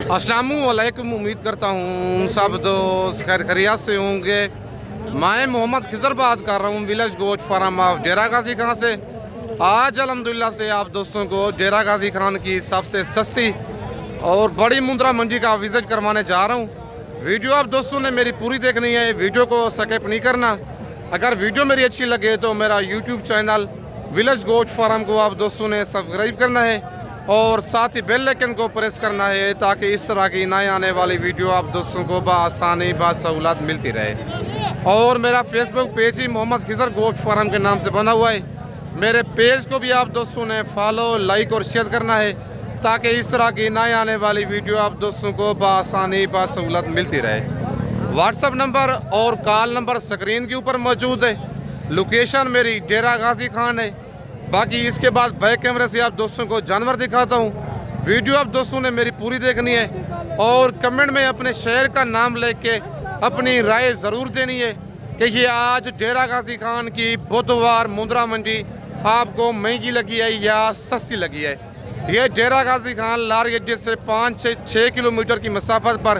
अस्सलामुअलैकुम। उम्मीद करता हूँ सब दोस्त खैर खैरियत से होंगे। मैं मोहम्मद खिजर बात कर रहा हूँ विलेज गोश्त फार्म ऑफ डेरा गाजी खान से। आज अल्हम्दुलिल्लाह से आप दोस्तों को डेरा गाजी खान की सबसे सस्ती और बड़ी मुंद्रा मंडी का विज़िट करवाने जा रहा हूँ। वीडियो आप दोस्तों ने मेरी पूरी देखनी है, वीडियो को स्किप नहीं करना। अगर वीडियो मेरी अच्छी लगे तो मेरा यूट्यूब चैनल विलेज गोश्त फार्म को आप दोस्तों ने सब्सक्राइब करना है और साथ ही बेल आइकन को प्रेस करना है ताकि इस तरह की नए आने वाली वीडियो आप दोस्तों को बआसानी बासहूलत मिलती रहे। और मेरा फेसबुक पेज ही मोहम्मद खिजर गोश्त फार्म के नाम से बना हुआ है। मेरे पेज को भी आप दोस्तों ने फॉलो, लाइक और शेयर करना है ताकि इस तरह की नए आने वाली वीडियो आप दोस्तों को बआसानी बासहूलत मिलती रहे। व्हाट्सअप नंबर और कॉल नंबर स्क्रीन के ऊपर मौजूद है। लोकेशन मेरी डेरा गाजी खान है। बाकी इसके बाद बैक कैमरे से आप दोस्तों को जानवर दिखाता हूँ। वीडियो आप दोस्तों ने मेरी पूरी देखनी है और कमेंट में अपने शहर का नाम लेके अपनी राय ज़रूर देनी है कि ये आज डेरा गाजी खान की बुधवार मुंद्रा मंडी आपको महंगी लगी है या सस्ती लगी है। ये डेरा गाजी खान लारी अड्डे से 5 से 6 किलोमीटर की मसाफत पर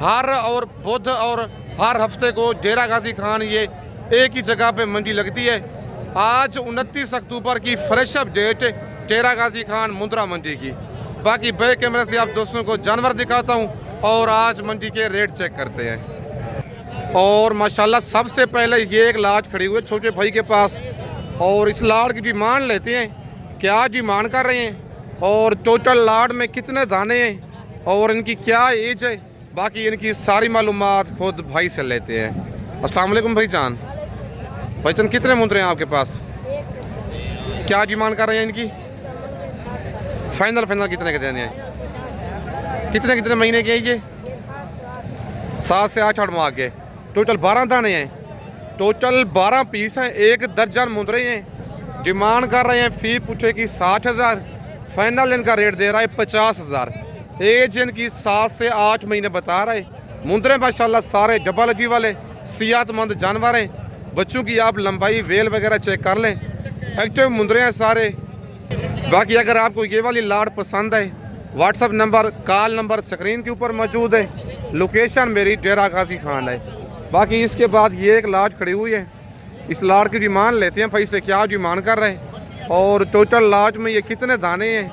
हर और बुध और हर हफ्ते को डेरा गाजी खान ये एक ही जगह पे मंडी लगती है। आज 29 अक्टूबर की फ्रेश अप डेट डेरा गाजी खान मुंद्रा मंडी की। बाकी बैक कैमरे से आप दोस्तों को जानवर दिखाता हूँ और आज मंडी के रेट चेक करते हैं। और माशाल्लाह सबसे पहले ये एक लाट खड़ी हुई है छोटे भाई के पास और इस लाट की डिमांड लेते हैं, क्या डिमांड कर रहे हैं और टोटल लाट में कितने दाने हैं और इनकी क्या एज है। बाकी इनकी सारी मालूमात खुद भाई से लेते हैं। अस्सलाम वालेकुम भाईजान। भाईजान कितने मुंद्रे हैं आपके पास? क्या डिमांड कर रहे हैं इनकी? फाइनल कितने के देने हैं? कितने महीने के हैं ये? 7 से 8 माह के। टोटल 12 दाने हैं। टोटल 12 पीस हैं। 1 दर्जन मुंद्रे हैं। डिमांड कर रहे हैं फी पूछे की 60,000। फाइनल इनका रेट दे रहा है 50,000। एज इनकी 7 से 8 महीने बता रहे। मुंद्रे माशाल्लाह सारे डबल अजी वाले सेहतमंद जानवर हैं। बच्चों की आप लंबाई वेल वगैरह चेक कर लें, एक्टिव मुंद्रे हैं सारे। बाकी अगर आपको ये वाली लाट पसंद है, WhatsApp number, call number screen के ऊपर मौजूद है। लोकेशन मेरी डेरा गाजी खान है। बाकी इसके बाद ये एक लाट खड़ी हुई है। इस लाट की डिमांड लेते हैं भाई से, क्या डिमांड कर रहे हैं और टोटल लाट में ये कितने दाने हैं।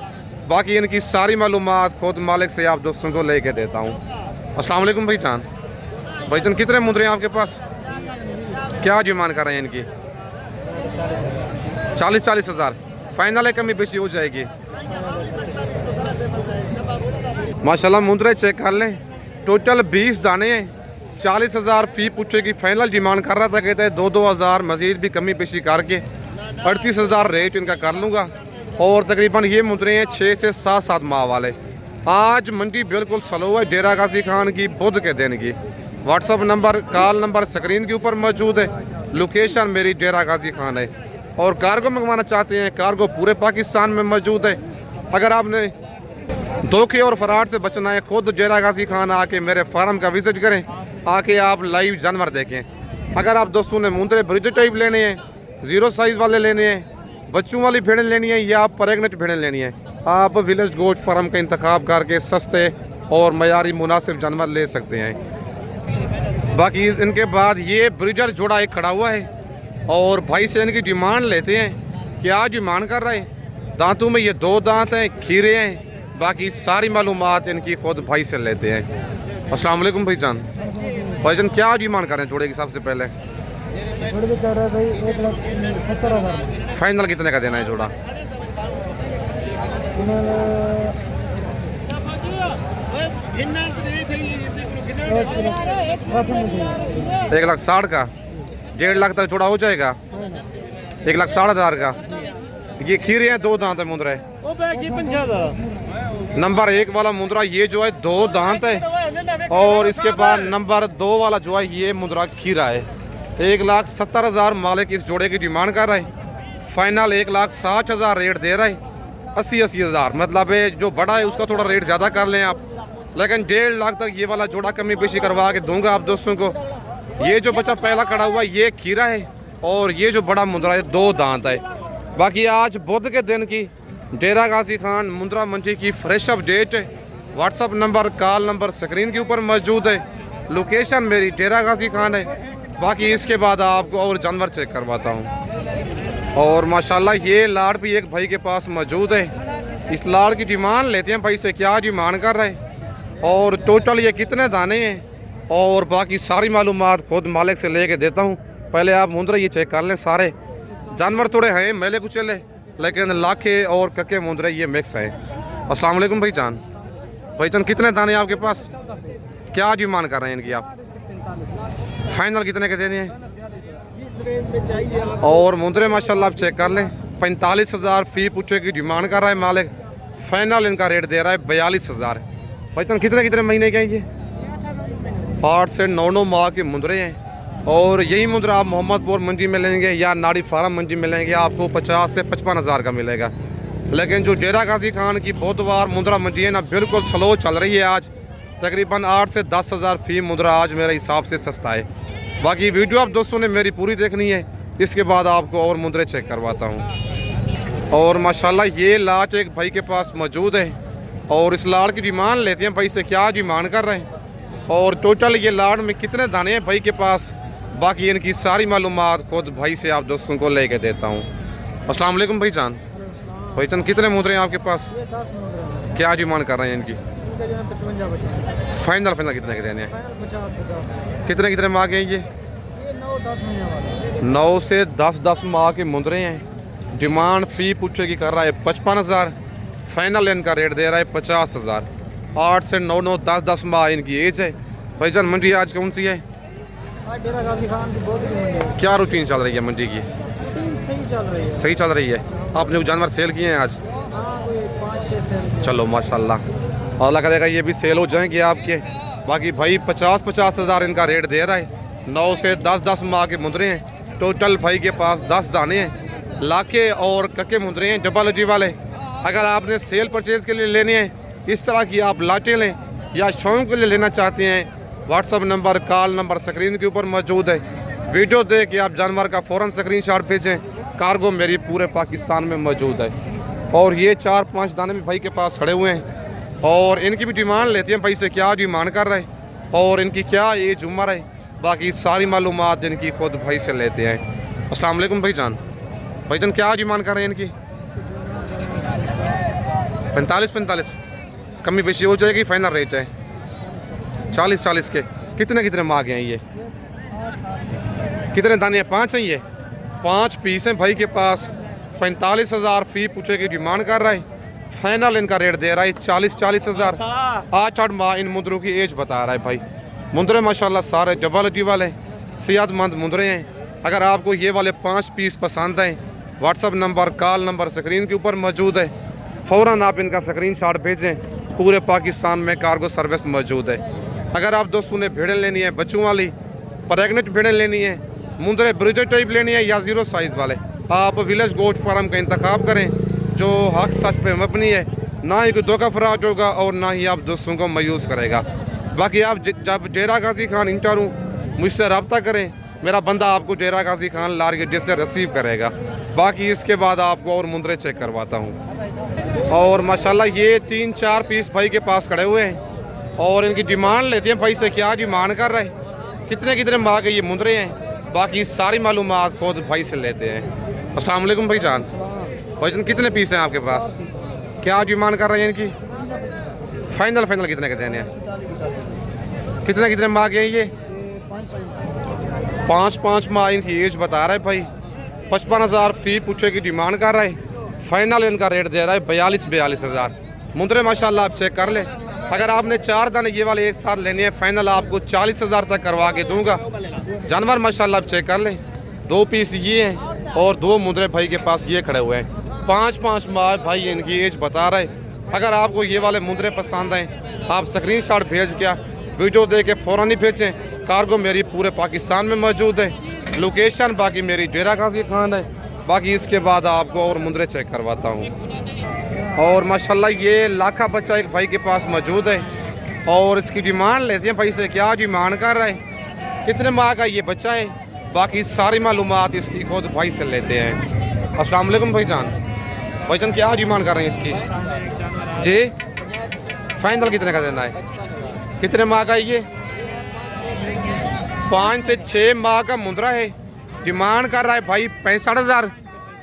बाकी इनकी सारी मालूमात खुद मालिक से आप दोस्तों को लेके देता हूँ। अस्सलाम वालेकुम भाईजान। भाईजान कितने मुंद्रे हैं आपके पास? क्या डिमांड कर रहे हैं इनकी? 40,000। फाइनल है, कमी बेशी हो जाएगी। माशाल्लाह मुंद्रे चेक कर लें। टोटल 20 दाने हैं। 40,000 फी पूछेगी। फाइनल डिमांड कर रहा था, कहते हैं 2-2 हज़ार मजीद भी कमी बेशी करके 38,000 रेट इनका कर लूँगा। और तकरीबन ये मुंद्रे हैं 6 से 7 माह वाले। आज मंडी बिल्कुल स्लो है डेरा गाजी खान की बुध के दिन की। WhatsApp number, call number screen के ऊपर मौजूद है। लोकेशन मेरी डेरा गाजी खान है। और कार्गो मंगवाना चाहते हैं, कार्गो पूरे पाकिस्तान में मौजूद है। अगर आपने धोखे और फराड से बचना है, खुद डेरा गाजी खान आके मेरे फार्म का विज़िट करें, आके आप लाइव जानवर देखें। अगर आप दोस्तों ने मुंद्रे ब्रिज टाइप लेने हैं, 0 साइज़ वाले लेने हैं, बच्चों वाली भेड़ें लेनी है या प्रेगनेंट भेड़ें लेनी है, आप विलेज गोश्त फार्म का इंतखाब करके सस्ते और मयारी मुनासिब जानवर ले सकते हैं। बाकी इनके बाद ये ब्रिजर जोड़ा एक खड़ा हुआ है और भाई से इनकी डिमांड लेते हैं, क्या डिमांड कर रहे हैं। दांतों में ये 2 दांत हैं, खीरे हैं। बाकी सारी मालूमात इनकी खुद भाई से लेते हैं। अस्सलाम वालेकुम भाईजान। भाईजान क्या डिमांड कर रहे हैं जोड़े की? सबसे पहले फाइनल कितने का देना है जोड़ा? 1,60,000 का। 1.5 लाख तक जोड़ा हो जाएगा। 1,60,000 का। ये खीरे हैं, 2 दांत है मुंद्रा है। नंबर 1 वाला मुंद्रा ये जो है 2 दांत है और इसके बाद नंबर 2 वाला जो है ये मुंद्रा खीरा है। 1,70,000 मालिक इस जोड़े की डिमांड कर रहा है। फाइनल 1,60,000 रेट दे रहा है। 80,000 मतलब है जो बड़ा है उसका थोड़ा रेट ज़्यादा कर लें आप, लेकिन 1.5 लाख तक ये वाला जोड़ा कमी पेशी करवा के दूंगा आप दोस्तों को। ये जो बच्चा पहला खड़ा हुआ ये खीरा है और ये जो बड़ा मुंद्रा है 2 दांत है। बाकी आज बुध के दिन की डेरा गाजी खान मुंद्रा मंडी की fresh update WhatsApp number call number screen के ऊपर मौजूद है। लोकेशन मेरी डेरा गाजी खान है। बाकी इसके बाद आपको और जानवर चेक करवाता हूँ। और माशाल्लाह ये लाड़ भी एक भाई के पास मौजूद है। इस लाड़ की डिमांड लेते हैं भाई से, क्या डिमांड कर रहे हैं और टोटल ये कितने दाने हैं और बाकी सारी मालूमात खुद मालिक से लेके देता हूँ। पहले आप मुंदरे ये चेक कर लें। सारे जानवर थोड़े हैं मेले कुचले, लेकिन लाखे और कक्के मुंदरे ये मिक्स है। अस्सलाम वालेकुम भाईजान। भाईजान कितने दाने आपके पास, क्या डिमांड कर रहे हैं इनकी आप? फाइनल कितने के देने हैं? और मुंदरे माशाल्लाह आप चेक कर लें 45,000 फी पूछे की डिमांड कर रहा है मालिक। फाइनल इनका रेट दे रहा है 42,000। भाईजान कितने कितने महीने के हैं ये? 8 से 9 माह के मुंदरे हैं। और यही मुंदरा आप मोहम्मदपुर मंडी में लेंगे या नाड़ी फार्म मंडी में लेंगे आपको 50 से 55,000 का मिलेगा। लेकिन जो डेरा गाजी खान की बुधवार मुंदरा मंडी है ना, बिल्कुल स्लो चल रही है। आज तकरीबन 8 से 10,000 फी मुंदरा आज मेरे हिसाब से सस्ता है। बाकी वीडियो आप दोस्तों ने मेरी पूरी देखनी है, इसके बाद आपको और मुंदरे चेक करवाता हूँ। और माशाल्लाह ये लाट एक भाई के पास मौजूद है और इस लाड़ की डिमांड लेते हैं भाई से, क्या डिमांड कर रहे हैं और टोटल ये लाड़ में कितने दाने हैं भाई के पास। बाकी इनकी सारी मालूमात खुद भाई से आप दोस्तों को लेके देता हूँ। अस्सलाम वालेकुम भाईजान। भाईजान कितने मुंदरे हैं आपके पास, क्या डिमांड कर रहे हैं इनकी? फाइनल कितने के देने हैं? कितने कितने माह के हैं ये? 9 से 10 माह के मुंदरे हैं। डिमांड फी पूछे की कर रहा है 55,000। फाइनल इनका रेट दे रहा है 50,000। 8 से 9 10 माह इनकी एज है। भाईजान मंडी आज कौन सी है? क्या रूटीन चल रही है मंडी की? सही चल रही है। आपने जानवर सेल किए हैं आज? चलो माशाल्लाह, अल्लाह करेगा ये भी सेल हो जाएंगे आपके। बाकी भाई 50,000 इनका रेट दे रहा है। 9 से 10 माह के मुंदरे हैं। टोटल भाई के पास 10 दाने हैं। लाखे और कक्के मुंदरे हैं डबल अडी वाले। अगर आपने सेल परचेज़ के लिए लेने हैं, इस तरह की आप लाटें लें या शौक के लिए लेना चाहते हैं, WhatsApp number call number screen के ऊपर मौजूद है। वीडियो देख के आप जानवर का फ़ौरन स्क्रीनशॉट भेजें। कार्गो मेरी पूरे पाकिस्तान में मौजूद है। और ये 4-5 दाने भी भाई के पास खड़े हुए हैं और इनकी भी डिमांड लेते हैं भाई से, क्या डिमांड कर रहे हैं और इनकी क्या एज उम्र है। बाकी सारी मालूमात इनकी खुद भाई से लेते हैं। अस्सलाम वालेकुम भाईजान। भाईजान क्या डिमांड कर रहे हैं इनकी? 45 कमी बेशी हो जाएगी। फाइनल रेट है 40 के। कितने कितने माह के हैं ये? कितने दाने हैं? 5 हैं ये। 5 पीस हैं भाई के पास। 45,000 फी पूछे की डिमांड कर रहा है। फाइनल इनका रेट दे रहा है 40,000। 8 माह इन मुंदरों की एज बता रहा है भाई। मुंदरे माशाल्लाह सारे डबल अडी वाले सेहतमंद मुंदरे हैं। अगर आपको ये वाले 5 पीस पसंद हैं, WhatsApp number call number screen के ऊपर मौजूद है। फ़ौरन आप इनका स्क्रीनशॉट भेजें। पूरे पाकिस्तान में कार्गो सर्विस मौजूद है। अगर आप दोस्तों ने भेड़ें लेनी है बच्चों वाली, प्रेगनेंट भेड़ें लेनी है, मुंदरे ब्रीडर टाइप लेनी है या 0 साइज़ वाले, आप विलेज गोट फार्म का इंतखाब करें जो हक सच पे मबनी है। ना ही कोई धोखा फराज होगा और ना ही आप दोस्तों को मायूस करेगा। बाकी आप जब डेरा गाजी खान इंटर हूँ मुझसे रब्ता करें, मेरा बंदा आपको डेरा गाजी खान लार गेट से रिसीव करेगा। बाकी इसके बाद आपको और मुंदरे चेक करवाता हूँ। और माशाल्लाह ये 3-4 पीस भाई के पास खड़े हुए हैं और इनकी डिमांड लेते हैं भाई से, क्या डिमांड कर रहे हैं, कितने कितने माह के ये मुंदरे हैं। बाकी सारी मालूमात खुद भाई से लेते हैं। अस्सलाम वालेकुम भाईजान। भाईजान कितने पीस हैं आपके पास, क्या डिमांड कर रहे हैं इनकी? फाइनल कितने के देने हैं? कितने कितने माह के हैं ये? 5 माह इनकी एज बता रहा है भाई। 55,000 फी पूछे की डिमांड कर रहा है। फाइनल इनका रेट दे रहा है 42,000। मुंदरे माशाल्लाह आप चेक कर ले। अगर आपने 4 दाने ये वाले एक साथ लेने हैं, फाइनल आपको 40,000 तक करवा के दूंगा। जानवर माशाल्लाह आप चेक कर लें। 2 पीस ये हैं और 2 मुंदरे भाई के पास ये खड़े हुए हैं। 5 माह भाई इनकी एज बता रहा है। अगर आपको ये वाले मुंदरे पसंद हैं, आप स्क्रीनशॉट भेज के वीडियो दे के फ़ौरन ही भेजें। कार्गो मेरी पूरे पाकिस्तान में मौजूद है। लोकेशन बाकी मेरी डेरा गाजी खान है। बाकी इसके बाद आपको और मुंदरे चेक करवाता हूँ। और माशाल्लाह ये लाखा बच्चा एक भाई के पास मौजूद है और इसकी डिमांड लेते हैं भाई से, क्या डिमांड कर रहा है, कितने माह का ये बच्चा है। बाकी सारी मालूमात इसकी खुद भाई से लेते हैं। अस्सलाम वालेकुम भाईजान। भाईजान क्या डिमांड कर रहे हैं इसकी? जी फाइनल कितने का देना है? कितने माह का ये? 5 से 6 माह का मुंद्रा है। डिमांड कर रहा है भाई 65,000।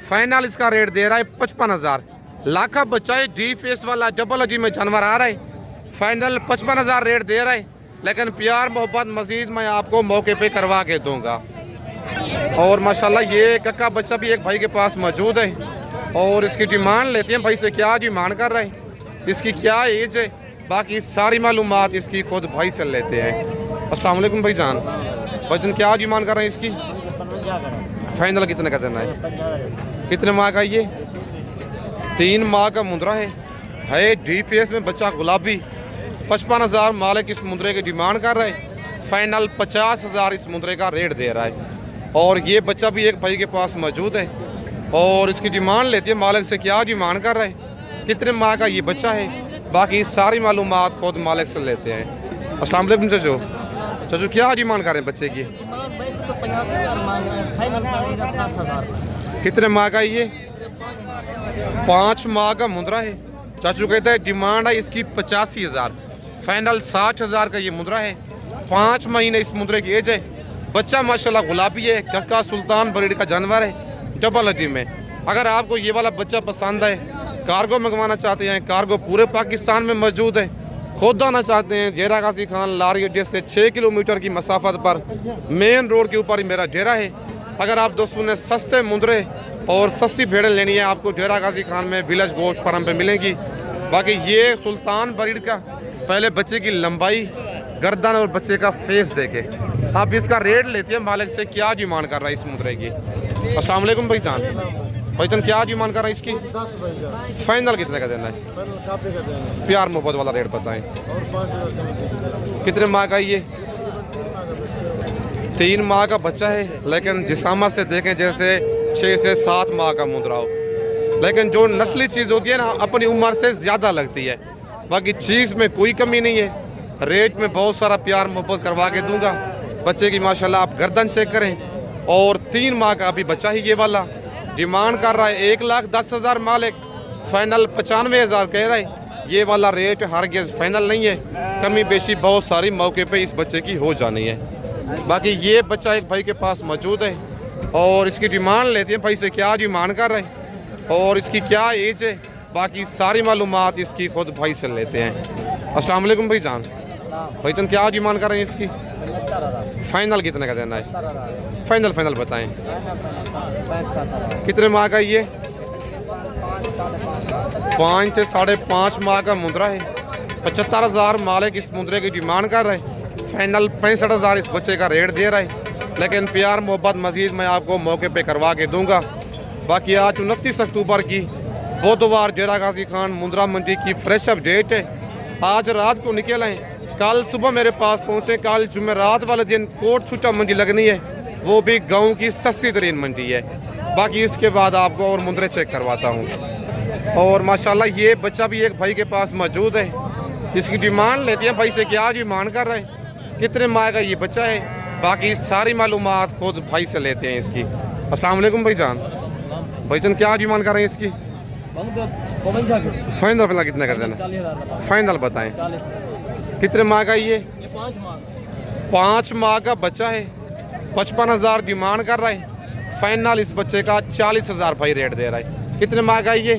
फाइनल इसका रेट दे रहा है 55,000। लाखा बच्चा है, डी फेस वाला डबल अजी में जानवर आ रहा है। फाइनल 55,000 रेट दे रहा है, लेकिन प्यार मोहब्बत मजीद मैं आपको मौके पे करवा के दूंगा। और माशाल्लाह ये कक्का बच्चा भी एक भाई के पास मौजूद है और इसकी डिमांड लेते हैं भाई से, क्या डिमांड कर रहे हैं, इसकी क्या एज है, बाकी सारी मालूमात इसकी खुद भाई से लेते हैं। अस्सलाम वालेकुम भाई जान, वजन क्या डिमांड कर रहे हैं इसकी? फाइनल कितने का देना है? कितने माह का ये? 3 माह का मुंद्रा है डी फेस में बच्चा गुलाबी। 55,000 मालिक इस मुंद्रे की डिमांड कर रहा है। फाइनल 50,000 इस मुंद्रे का रेट दे रहा है। और ये बच्चा भी एक भाई के पास मौजूद है और इसकी डिमांड लेती है मालिक से, क्या डिमांड कर रहा है, कितने माह का ये बच्चा है, बाकी सारी मालूमात खुद मालिक से लेते हैं। अस्सलाम वालेकुम चाचू, चाचू क्या डिमांड कर रहे हैं बच्चे की? तो 50,000 मांग रहे हैं, फाइनल पड़ेगा 7,000। कितने माह का ये? 5 माह का मुंद्रा है। चाचू कहता है डिमांड है इसकी 85,000। फाइनल 60,000 का ये मुंद्रा है। 5 महीने इस मुंद्रे की एज है। बच्चा माशाल्लाह गुलाबी है, कक्का सुल्तान ब्रीड का जानवर है डबल हड्डी में। अगर आपको ये वाला बच्चा पसंद है, कार्गो मंगवाना चाहते हैं, कार्गो पूरे पाकिस्तान में मौजूद है, खुद आना चाहते हैं, डेरा गाजी खान लारी अड्डे से 6 किलोमीटर की मसाफत पर मेन रोड के ऊपर ही मेरा डेरा है। अगर आप दोस्तों ने सस्ते मुंद्रे और सस्ती भेड़ें लेनी है, आपको डेरा गाजी खान में विलेज गोश्त फार्म पे मिलेंगी। बाकी ये सुल्तान ब्रीड का पहले बच्चे की लंबाई, गर्दन और बच्चे का फेस देखे आप इसका रेट लेते हैं मालिक से, क्या डिमांड कर रहा है इस मुद्रे की? अस्सलाम वालेकुम भाई जान, भाईजान क्या डिमांड कर रहा है इसकी? 10 फाइनल कितने का देना है? प्यार मोहब्बत वाला रेट बताएं। कितने माह का ये? 3 माह का बच्चा है, लेकिन जिसामा से देखें जैसे 6 से 7 माह का मुद्रा हो, लेकिन जो नस्ली चीज़ होती है ना अपनी उम्र से ज़्यादा लगती है। बाकी चीज़ में कोई कमी नहीं है, रेट में बहुत सारा प्यार मोहब्बत करवा के दूंगा। बच्चे की माशाल्लाह आप गर्दन चेक करें और 3 माह का अभी बच्चा ही ये वाला। डिमांड कर रहा है 1,10,000 मालिक, फाइनल 95,000 कह रहा है। ये वाला रेट हरगिज़ फाइनल नहीं है, कमी बेशी बहुत सारी मौके पे इस बच्चे की हो जानी है। बाकी ये बच्चा एक भाई के पास मौजूद है और इसकी डिमांड लेते हैं भाई से, क्या डिमांड कर रहे हैं और इसकी क्या एज है, बाकी सारी मालूमात इसकी खुद भाई से लेते हैं। अस्सलाम वालेकुम भाई जान, भाईजान क्या डिमांड कर रहे हैं इसकी? फाइनल कितने का देना है? फाइनल बताएं। कितने माह का ये? 5 से 5.5 माह का मुद्रा है। 75,000 मालिक इस मुद्रे की डिमांड कर रहे हैं। फाइनल 65,000 इस बच्चे का रेट दे रहा है, लेकिन प्यार मोहब्बत मजीद मैं आपको मौके पे करवा के दूंगा। बाकी आज 29 अक्टूबर की बुधवार डेरा गाजी खान मुंद्रा मंडी की फ्रेश अपडेट है। आज रात को निकल आए, कल सुबह मेरे पास पहुँचे। कल जुमेरात वाले दिन कोट छुट्टा मंडी लगनी है, वो भी गांव की सस्ती तरीन मंडी है। बाकी इसके बाद आपको और मुंद्रे चेक करवाता हूँ। और माशाल्लाह ये बच्चा भी एक भाई के पास मौजूद है, इसकी डिमांड लेती है भाई से, क्या डिमांड कर रहे हैं, कितने माह का ये बच्चा है, बाकी सारी मालूमात खुद भाई से लेते हैं इसकी। अस्सलाम वालेकुम भाई जान, भाईजान क्या डिमांड कर रहे हैं इसकी? फाइनल कितने कर देना? फाइनल बताएं। कितने माह का ये? 5 माह का बच्चा है। 55,000 डिमांड कर रहा है। फाइनल इस बच्चे का 40,000 भाई रेट दे रहा है। कितने माह का ये?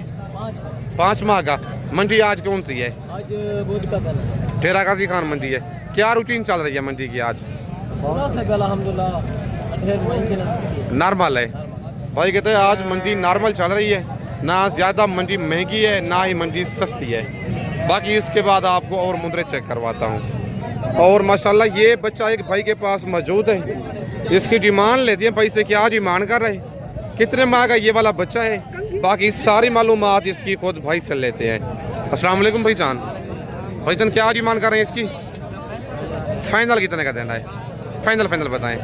5 माह का। मंडी आज कौन सी है? डेरा गाजी खान मंडी है। क्या रूटीन चल रही है मंडी की आज? नॉर्मल है भाई, कहते हैं आज मंडी नॉर्मल चल रही है, ना ज़्यादा मंडी महंगी है ना ही मंडी सस्ती है। बाकी इसके बाद आपको और मुद्रे चेक करवाता हूँ। और माशाल्लाह ये बच्चा एक भाई के पास मौजूद है, इसकी डिमांड लेती है भाई से, क्या डिमांड कर रहे हैं, कितने माह का ये वाला बच्चा है, बाकी सारी मालूमात इसकी खुद भाई से लेते हैं। अस्सलाम वालेकुम भाई जान, भाईजान क्या डिमांड कर रहे हैं इसकी? फाइनल कितने का देना है? फाइनल बताएं।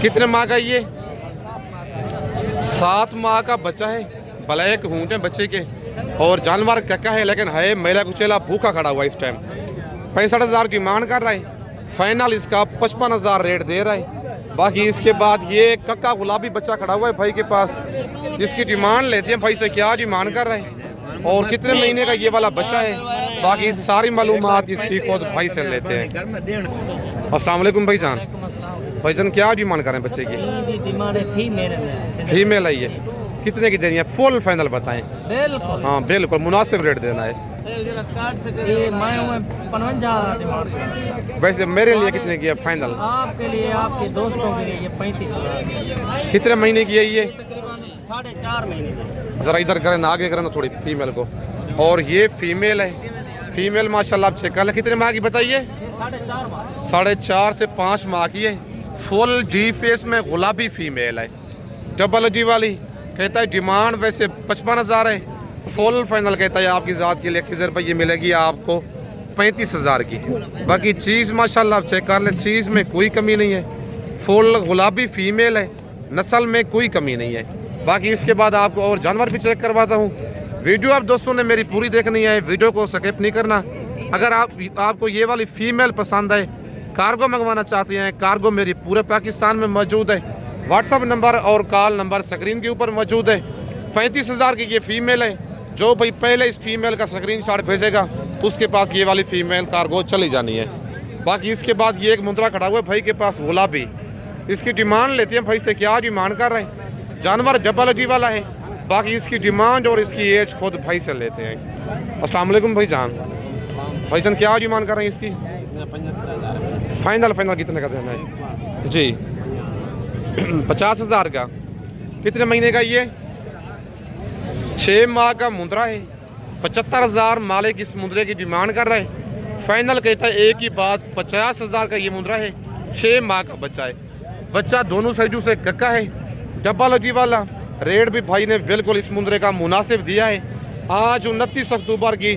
कितने माह का ये? 7 माह का बच्चा है। ब्लैक ऊँट है बच्चे के और जानवर कक्का है, लेकिन है मेला कुचेला भूखा खड़ा हुआ इस टाइम। 65,000 की मांग कर रहा है। फाइनल इसका 55,000 रेट दे रहा है। बाकी इसके बाद ये कक्का गुलाबी बच्चा खड़ा हुआ है भाई के पास, जिसकी डिमांड लेते हैं भाई से, क्या डिमांड कर रहे हैं, और कितने महीने का ये वाला बच्चा है, बाकी सारी मालूमात इसकी खुद भाई से लेते हैं। अस्सलाम वालेकुम भाईजान। भाईजान क्या डिमांड कर रहे हैं बच्चे की? डिमांड है फीमेल है ये, कितने की देनी है? फुल फाइनल बताएं। बिल्कुल हाँ बिल्कुल मुनासिब रेट देना है। ये मैं 55 डिमांड। वैसे मेरे लिए कितने की है फाइनल? आपके लिए, आपके दोस्तों के लिए ये 35,000। कितने महीने की है ये? 4.5 महीने। ज़रा इधर करें ना, आगे करें ना थोड़ी फीमेल को। और ये फीमेल है, फीमेल माशाल्लाह आप चेक कर लें। कितने माह की बताइए? 4.5 माह। 4.5 से 5 माह की है। फुल डी फेस में गुलाबी फीमेल है, डबल डी वाली। कहता है डिमांड वैसे 55,000 है, फुल फाइनल कहता है आपकी ज़ात के लिए खिजर पर ये मिलेगी आपको 35,000 की। बाकी चीज़ माशाल्लाह आप चेक कर लें, चीज़ में कोई कमी नहीं है। फुल गुलाबी फीमेल है, नस्ल में कोई कमी नहीं है। बाकी इसके बाद आपको और जानवर भी चेक करवाता हूँ। वीडियो आप दोस्तों ने मेरी पूरी देखनी है, वीडियो को स्किप नहीं करना। अगर आपको ये वाली फ़ीमेल पसंद है, कार्गो मंगवाना चाहते हैं, कार्गो मेरी पूरे पाकिस्तान में मौजूद है। व्हाट्सअप नंबर और कॉल नंबर स्क्रीन के ऊपर मौजूद है। 35,000 की ये फ़ीमेल है। जो भाई पहले इस फीमेल का स्क्रीनशॉट भेजेगा उसके पास ये वाली फ़ीमेल कार्गो चली जानी है। बाकी इसके बाद ये एक मुंद्रा खड़ा हुआ है भाई के पास गुलाबी, इसकी डिमांड लेते हैं भाई से। क्या डिमांड कर रहे हैं? जानवर डबल जी वाला है। बाकी इसकी डिमांड और इसकी एज खुद भाई से लेते हैं। अस्सलाम वालेकुम भाईजान। भाईजान क्या डिमांड कर रहे हैं इसकी? 75,000। फाइनल कितने का देना है जी? 50,000 का। कितने महीने का ये? 6 माह का मुंद्रा है। 75,000 मालिक इस मुंद्रे की डिमांड कर रहे हैं। फाइनल कहता है एक ही बात, 50,000 का ये मुंद्रा है। 6 माह का बच्चा है। बच्चा दोनों साइडों से कक्का है, डब्बा लगी वाला। रेट भी भाई ने बिल्कुल इस मुंद्रे का मुनासिब दिया है। आज 29 अक्टूबर की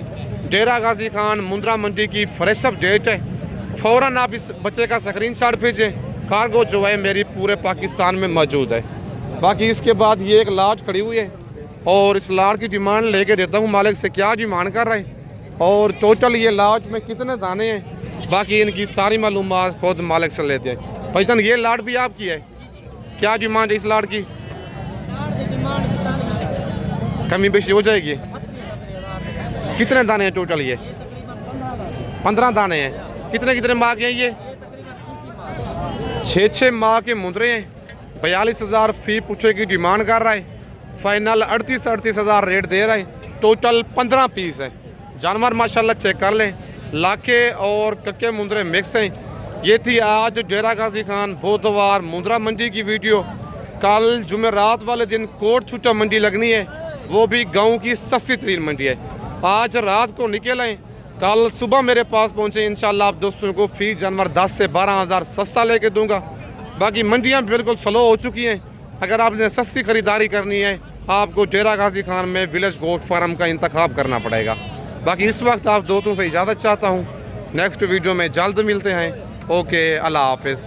डेरा गाजी खान मुंद्रा मंडी की फ्रेशअप डेट है। फ़ौरन आप इस बच्चे का स्क्रीनशॉट भेजें। कार्गो जो है मेरी पूरे पाकिस्तान में मौजूद है। बाकी इसके बाद ये एक लाट खड़ी हुई है और इस लाट की डिमांड लेके देता हूँ मालिक से। क्या डिमांड कर रहे हैं और टोटल ये लाट में कितने दाने हैं, बाकी इनकी सारी मालूमात खुद मालिक से लेते हैं। भाईजान ये लाट भी आपकी है, क्या डिमांड है इस लाट की? कमी बेशी हो जाएगी। कितने दाने हैं टोटल? ये 15 दाने हैं। कितने माह के हैं ये? 6 माह के मुंद्रे हैं। 42,000 फी पूछे की डिमांड कर रहा है। फाइनल 38,000 रेट दे रहा है। टोटल 15 पीस है। जानवर माशाल्लाह चेक कर लें, लाखे और कक्के मुंद्रे मिक्स हैं। ये थी आज डेरा गाजी खान बुधवार मुंद्रा मंडी की वीडियो। कल जुमेरात वाले दिन कोट छुट्टा मंडी लगनी है, वो भी गांव की सस्ती तरीन मंडी है। आज रात को निकल आए, कल सुबह मेरे पास पहुंचे। इंशाल्लाह आप दोस्तों को फी जानवर 10 से 12,000 सस्ता लेके दूंगा। बाकी मंडियां बिल्कुल स्लो हो चुकी हैं। अगर आपने सस्ती खरीदारी करनी है आपको डेरा गाजी खान में विलेज गोट फार्म का इंतखाब करना पड़ेगा। बाकी इस वक्त आप दोस्तों से इजाज़त चाहता हूँ। नेक्स्ट वीडियो में जल्द मिलते हैं। ओके, अल्लाह हाफिज़।